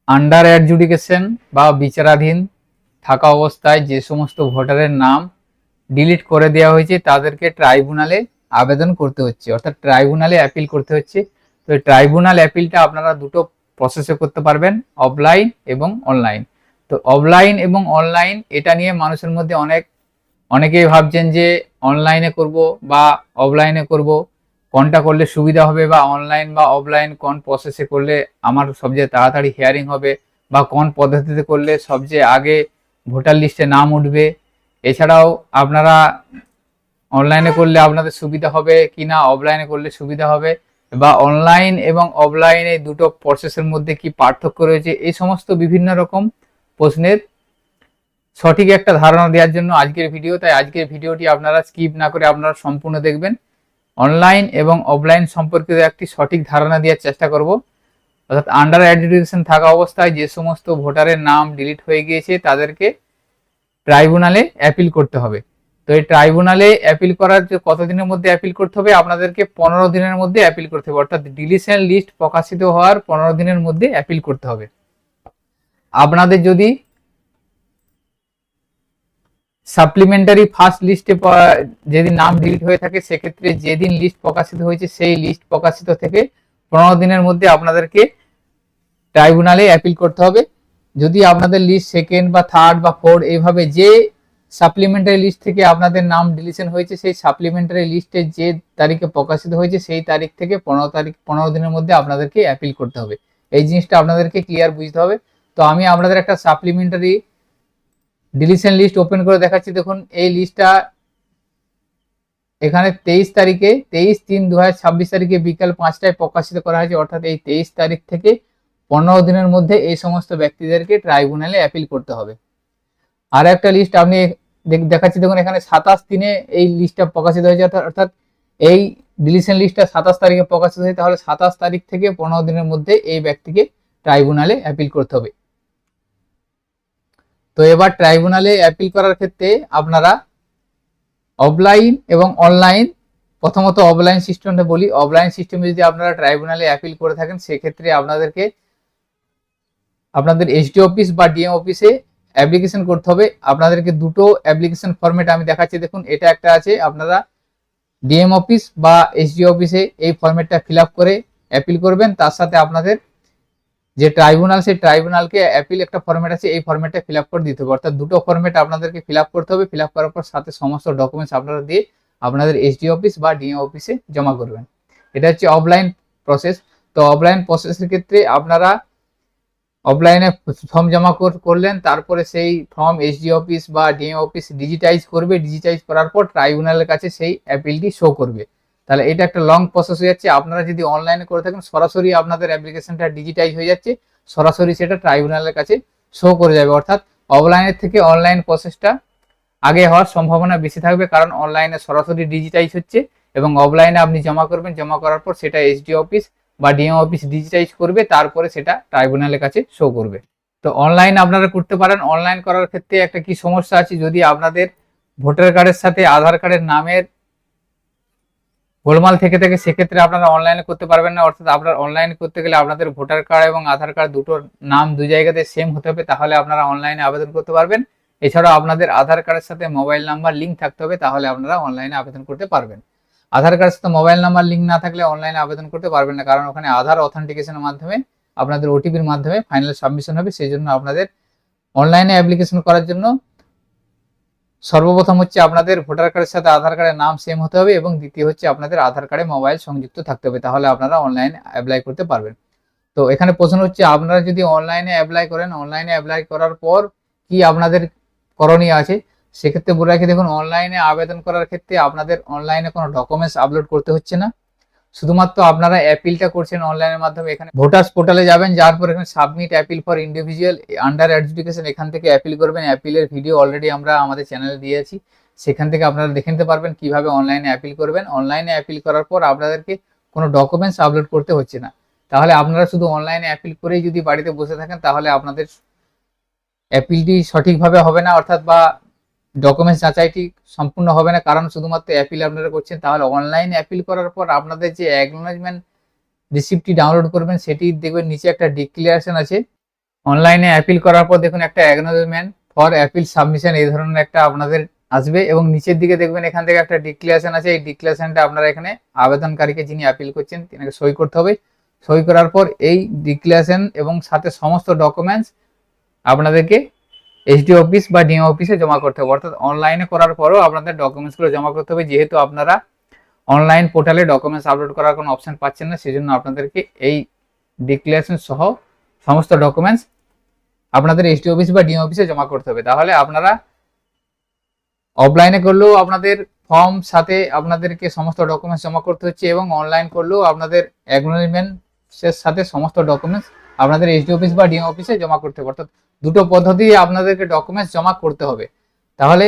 Under adjudication বা বিচারাধীন থাকা অবস্থায় যে সমস্ত ভোটারের নাম ডিলিট করে দেওয়া হয়েছে তাদেরকে ট্রাইব্যুনালে আবেদন করতে হচ্ছে, অর্থাৎ ট্রাইব্যুনালে অ্যাপিল করতে হচ্ছে। তো এই ট্রাইব্যুনাল অ্যাপিলটা আপনারা দুটো প্রসেসে করতে পারবেন, অফলাইন এবং অনলাইন। তো অফলাইন এবং অনলাইন এটা নিয়ে মানুষের মধ্যে অনেকেই ভাবছেন যে অনলাইনে করব বা অফলাইনে করব, কোনটা করলে সুবিধা হবে, বা অনলাইন বা অফলাইন কোন প্রসেসে করলে আমার সবচেয়ে তাড়াতাড়ি হিয়ারিং হবে, বা কোন পদ্ধতিতে করলে সবচেয়ে আগে ভোটার লিস্টে নাম উঠবে। এছাড়াও আপনারা অনলাইনে করলে আপনাদের সুবিধা হবে কি না, অফলাইনে করলে সুবিধা হবে, বা অনলাইন এবং অফলাইন এই দুটো প্রসেসের মধ্যে কি পার্থক্য রয়েছে, এই সমস্ত বিভিন্ন রকম প্রশ্নের সঠিক একটা ধারণা দেওয়ার জন্য আজকের ভিডিও। তাই আজকের ভিডিওটি আপনারা স্কিপ না করে আপনারা সম্পূর্ণ দেখবেন। অনলাইন এবং অফলাইন সম্পর্কিত একটি সঠিক ধারণা দেওয়ার চেষ্টা করব। অর্থাৎ আন্ডার অ্যাডজুডিকেশন থাকা অবস্থায় যে সমস্ত ভোটারের নাম ডিলিট হয়ে গিয়েছে তাদেরকে ট্রাইব্যুনালে অ্যাপিল করতে হবে। তো এই ট্রাইব্যুনালে অ্যাপিল করার যে কতদিনের মধ্যে অ্যাপিল করতে হবে, আপনাদেরকে 15 দিনের মধ্যে অ্যাপিল করতে হবে, অর্থাৎ ডিলিশন লিস্ট প্রকাশিত হওয়ার 15 দিনের মধ্যে অ্যাপিল করতে হবে। আপনাদের যদি সাপ্লিমেন্টারি ফার্স্ট লিস্টে যেদিন নাম ডিলিট হয়ে থাকে, সেক্ষেত্রে যেদিন লিস্ট প্রকাশিত হয়েছে সেই লিস্ট প্রকাশিত থেকে 15 দিনের মধ্যে আপনাদেরকে ট্রাইব্যুনালে অ্যাপিল করতে হবে। যদি আপনাদের লিস্ট সেকেন্ড বা থার্ড বা ফোর্থ এইভাবে যে সাপ্লিমেন্টারি লিস্ট থেকে আপনাদের নাম ডিলিশন হয়েছে, সেই সাপ্লিমেন্টারি লিস্টে যে তারিখে প্রকাশিত হয়েছে সেই তারিখ থেকে 15 দিনের মধ্যে আপনাদেরকে অ্যাপিল করতে হবে। এই জিনিসটা আপনাদেরকে ক্লিয়ার বুঝতে হবে। তো আমি আপনাদের একটা সাপ্লিমেন্টারি ডিলিশন লিস্ট ওপেন করে দেখাচ্ছি। দেখুন এই লিস্টটা এখানে 23 তারিখে 23/3/2026 তারিখে বিকাল 5টায় প্রকাশিত করা হয়েছে, অর্থাৎ এই 23 তারিখ থেকে 15 দিনের মধ্যে এই সমস্ত ব্যক্তিদেরকে ট্রাইব্যুনালে অ্যাপিল করতে হবে। আর একটা লিস্ট আমি দেখাচ্ছি, দেখুন এখানে 27/3 এই লিস্টটা প্রকাশিত হয়েছে, অর্থাৎ এই ডিলিশন লিস্টটা 27 তারিখে প্রকাশিত হয়েছে, তাহলে 27 তারিখ থেকে 15 দিনের মধ্যে এই ব্যক্তিকে ট্রাইব্যুনালে অ্যাপিল করতে হবে। তো এবার ট্রাইব্যুনালে অ্যাপিল করার ক্ষেত্রে আপনারা অফলাইন এবং অনলাইন, প্রথমত অফলাইন সিস্টেমটা বলি। অফলাইন সিস্টেমে যদি আপনারা ট্রাইব্যুনালে অ্যাপিল করে থাকেন, সেক্ষেত্রে আপনাদেরকে আপনাদের এসডি অফিস বা ডিএম অফিসে অ্যাপ্লিকেশন করতে হবে। আপনাদেরকে দুটো অ্যাপ্লিকেশন ফরম্যাট আমি দেখাচ্ছি। দেখুন এটা একটা আছে, আপনারা ডিএম অফিস বা এসডি অফিসে এই ফরম্যাটটা ফিল আপ করে অ্যাপিল করবেন। তার সাথে আপনাদের যে ট্রাইব্যুনাল, সেই ট্রাইব্যুনালকে অ্যাপিল একটা ফরম্যাট আছে, এই ফরম্যাটটা ফিল আপ করে দিতে হবে। অর্থাৎ দুটো ফরম্যাট আপনাদেরকে ফিল আপ করতে হবে। ফিল আপ করার পর সাথে সমস্ত ডকুমেন্টস আপনারা দিয়ে আপনাদের এসডি অফিস বা ডিএম অফিসে জমা করবেন। এটা হচ্ছে অফলাইন প্রসেস। তো অফলাইন প্রসেসের ক্ষেত্রে আপনারা অফলাইনে ফর্ম জমা করলেন, তারপরে সেই ফর্ম এসডি অফিস বা ডিএম অফিস ডিজিটাইজ করবে। ডিজিটাইজ করার পর ট্রাইব্যুনালের কাছে সেই অ্যাপিলটি শো করবে। তাহলে এটা একটা লং প্রসেস হয়ে যাচ্ছে। আপনারা যদি অনলাইনে করে থাকেন, সরাসরি আপনাদের অ্যাপ্লিকেশনটা ডিজিটাইজ হয়ে যাচ্ছে, সরাসরি সেটা ট্রাইব্যুনালের কাছে শো করে যাবে। অর্থাৎ অফলাইনের থেকে অনলাইন প্রসেসটা আগে হওয়ার সম্ভাবনা বেশি থাকবে, কারণ অনলাইনে সরাসরি ডিজিটাইজ হচ্ছে এবং অফলাইনে আপনি জমা করবেন। জমা করার পর সেটা এসডি অফিস বা ডিএম অফিস ডিজিটাইজ করবে, তারপরে সেটা ট্রাইব্যুনালের কাছে শো করবে। তো অনলাইন আপনারা করতে পারেন। অনলাইন করার ক্ষেত্রে একটা কি সমস্যা আছে, যদি আপনাদের ভোটার কার্ডের সাথে আধার কার্ডের নামের গোলমাল থেকে থাকে, সেক্ষেত্রে আপনারা অনলাইনে করতে পারবেন না। অর্থাৎ আপনার অনলাইন করতে গেলে আপনাদের ভোটার কার্ড এবং আধার কার্ড দুটোর নাম দুই জায়গাতে সেম হতে হবে, তাহলে আপনারা অনলাইনে আবেদন করতে পারবেন। এছাড়াও আপনাদের আধার কার্ডের সাথে মোবাইল নাম্বার লিঙ্ক থাকতে হবে, তাহলে আপনারা অনলাইনে আবেদন করতে পারবেন। আধার কার্ডের সাথে মোবাইল নাম্বার লিঙ্ক না থাকলে অনলাইনে আবেদন করতে পারবেন না, কারণ ওখানে আধার অথেন্টিকেশনের মাধ্যমে আপনাদের ওটিপির মাধ্যমে ফাইনাল সাবমিশন হবে। সেই জন্য আপনাদের অনলাইনে অ্যাপ্লিকেশন করার জন্য সর্বপ্রথম হচ্ছে আপনাদের ভোটার কার্ডের সাথে আধার কার্ডের নাম সেম হতে হবে, এবং দ্বিতীয় হচ্ছে আপনাদের আধার কার্ডে মোবাইল সংযুক্ত থাকতে হবে, তাহলে আপনারা অনলাইনে অ্যাপ্লাই করতে পারবেন। তো এখানে প্রশ্ন হচ্ছে, আপনারা যদি অনলাইনে অ্যাপ্লাই করেন, অনলাইনে অ্যাপ্লাই করার পর কি আপনাদের করণীয় আছে, সেক্ষেত্রে বলে রাখি। দেখুন অনলাইনে আবেদন করার ক্ষেত্রে আপনাদের অনলাইনে কোনো ডকুমেন্টস আপলোড করতে হচ্ছে না। শুধুমাত্র আপনারা অ্যাপিলটা করছেন অনলাইনের মাধ্যমে। এখানে ভোটার্স পোর্টালে যাবেন, যাওয়ার পর এখানে submit appeal for individual under adjudication, এখান থেকে অ্যাপিল করবেন। অ্যাপিলের ভিডিও অলরেডি আমরা আমাদের চ্যানেলে দিয়েছি, সেখান থেকে আপনারা দেখে নিতে পারবেন কিভাবে অনলাইনে অ্যাপিল করবেন। অনলাইনে অ্যাপিল করার পর আপনাদেরকে কোনো ডকুমেন্টস আপলোড করতে হচ্ছে না। তাহলে আপনারা শুধু অনলাইনে অ্যাপিল করেই যদি বাড়িতে বসে থাকেন, তাহলে আপনাদের অ্যাপিলটি সঠিকভাবে হবে না, অর্থাৎ বা ডকুমেন্টস যাচাইটি সম্পূর্ণ হবে না, কারণ শুধুমাত্র অ্যাপিল আপনারা করছেন। তাহলে অনলাইনে অ্যাপিল করার পর আপনাদের যে অ্যাকনোলেজমেন্ট রিসিপ্টটি ডাউনলোড করবেন, সেটি দেখবেন নিচে একটা ডিক্লারেশন আছে, অনলাইনে অ্যাপিল করার পর দেখুন একটা অ্যাকনলেজমেন্ট ফর অ্যাপিল সাবমিশন এই ধরনের একটা আপনাদের আসবে, এবং নিচের দিকে দেখবেন এখান থেকে একটা ডিক্লারেশন আছে। এই ডিক্লারেশনটা আপনারা এখানে আবেদনকারীকে যিনি অ্যাপিল করছেন তিনাকে সই করতে হবে। সই করার পর এই ডিক্লারেশন এবং সাথে সমস্ত ডকুমেন্টস আপনাদেরকে এসডি অফিস বা ডিএম অফিসে জমা করতে হবে। অর্থাৎ অনলাইনে করার পরেও আপনাদের ডকুমেন্টসগুলো জমা করতে হবে। যেহেতু আপনারা অনলাইন পোর্টালে ডকুমেন্টস আপলোড করার কোনো অপশন পাচ্ছেন না, সেজন্য আপনাদেরকে এই ডিক্লারেশন সহ সমস্ত ডকুমেন্টস আপনাদের এসডি অফিস বা ডিএম অফিসে জমা করতে হবে। তাহলে আপনারা অফলাইনে করলেও আপনাদের ফর্ম সাথে আপনাদেরকে সমস্ত ডকুমেন্টস জমা করতে হচ্ছে, এবং অনলাইন করলেও আপনাদের অ্যাকনলেজমেন্টের সাথে সমস্ত ডকুমেন্টস আপনাদের এসডি অফিস বা ডিএম অফিসে জমা করতে হবে। অর্থাৎ দুটো পদ্ধতি আপনাদেরকে ডকুমেন্টস জমা করতে হবে। তাহলে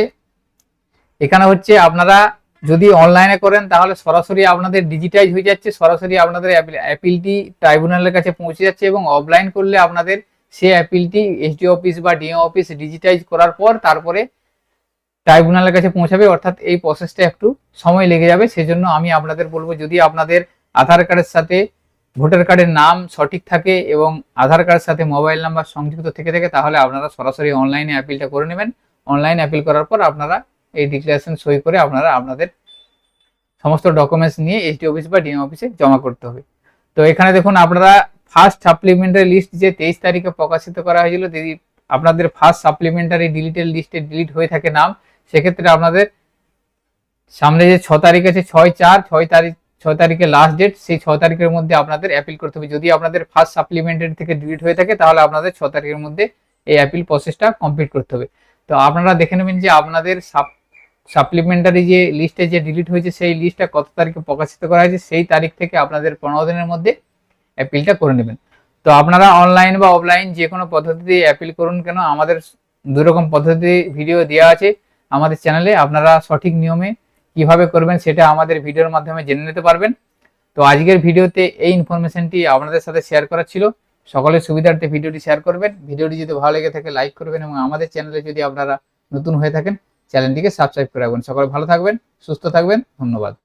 এখানে হচ্ছে আপনারা যদি অনলাইনে করেন তাহলে সরাসরি আপনাদের ডিজিটাইজ হয়ে যাচ্ছে, সরাসরি আপনাদের অ্যাপিলটি ট্রাইব্যুনালের কাছে পৌঁছে যাচ্ছে, এবং অফলাইন করলে আপনাদের সেই অ্যাপিলটি এসডি অফিস বা ডিএম অফিস ডিজিটাইজ করার পর তারপরে ট্রাইব্যুনালের কাছে পৌঁছাবে। অর্থাৎ এই প্রসেসটা একটু সময় লেগে যাবে। সেজন্য আমি আপনাদের বলবো, যদি আপনাদের আধার কার্ডের সাথে ভোটার কার্ডের নাম সঠিক থাকে এবং আধার কার্ডের সাথে মোবাইল নাম্বার সংযুক্ত থেকে থাকে, তাহলে আপনারা সরাসরি অনলাইনে অ্যাপিলটা করে নেবেন। অনলাইন অ্যাপিল করার পর আপনারা এই ডিক্লারেশন সই করে আপনারা আপনাদের সমস্ত ডকুমেন্টস নিয়ে এসডি অফিস বা ডিএম অফিসে জমা করতে হবে। তো এখানে দেখুন আপনারা ফার্স্ট সাপ্লিমেন্টারি লিস্ট যে 23 তারিখে প্রকাশিত করা হয়েছিল, যদি আপনাদের ফার্স্ট সাপ্লিমেন্টারি ডিলিটেড লিস্টে ডিলিট হয়ে থাকে নাম, সেক্ষেত্রে আপনাদের সামনে যে 6 তারিখ আছে 6 তারিখে লাস্ট ডেট, সেই 6 তারিখের মধ্যে আপনাদের অ্যাপিল করতে হবে। যদি আপনাদের ফার্স্ট সাপ্লিমেন্টারি থেকে ডিলিট হয়ে থাকে তাহলে আপনাদের 6 তারিখের মধ্যে এই অ্যাপিল প্রসেসটা কমপ্লিট করতে হবে। তো আপনারা দেখে নেবেন যে আপনাদের সাপ্লিমেন্টারি যে লিস্টে যে ডিলিট হয়েছে সেই লিস্টটা কত তারিখে প্রকাশিত করা হয়েছে, সেই তারিখ থেকে আপনাদের 15 দিনের মধ্যে অ্যাপিলটা করে নেবেন। তো আপনারা অনলাইন বা অফলাইন যে কোনো পদ্ধতিতে অ্যাপিল করুন কেন, আমাদের দুই রকম পদ্ধতি ভিডিও দেওয়া আছে আমাদের চ্যানেলে। আপনারা সঠিক নিয়মে কিভাবে করবেন সেটা আমাদের ভিডিওর মাধ্যমে জেনে নিতে পারবেন। তো আজকের ভিডিওতে এই ইনফরমেশনটি আপনাদের সাথে শেয়ার করা ছিল। সকলের সুবিধার্থে ভিডিওটি শেয়ার করবেন। ভিডিওটি যদি ভালো লেগে থাকে লাইক করবেন, এবং আমাদের চ্যানেলে যদি আপনারা নতুন হয়ে থাকেন চ্যানেলটিকে সাবস্ক্রাইব করে রাখবেন। সকলে ভালো থাকবেন, সুস্থ থাকবেন, ধন্যবাদ।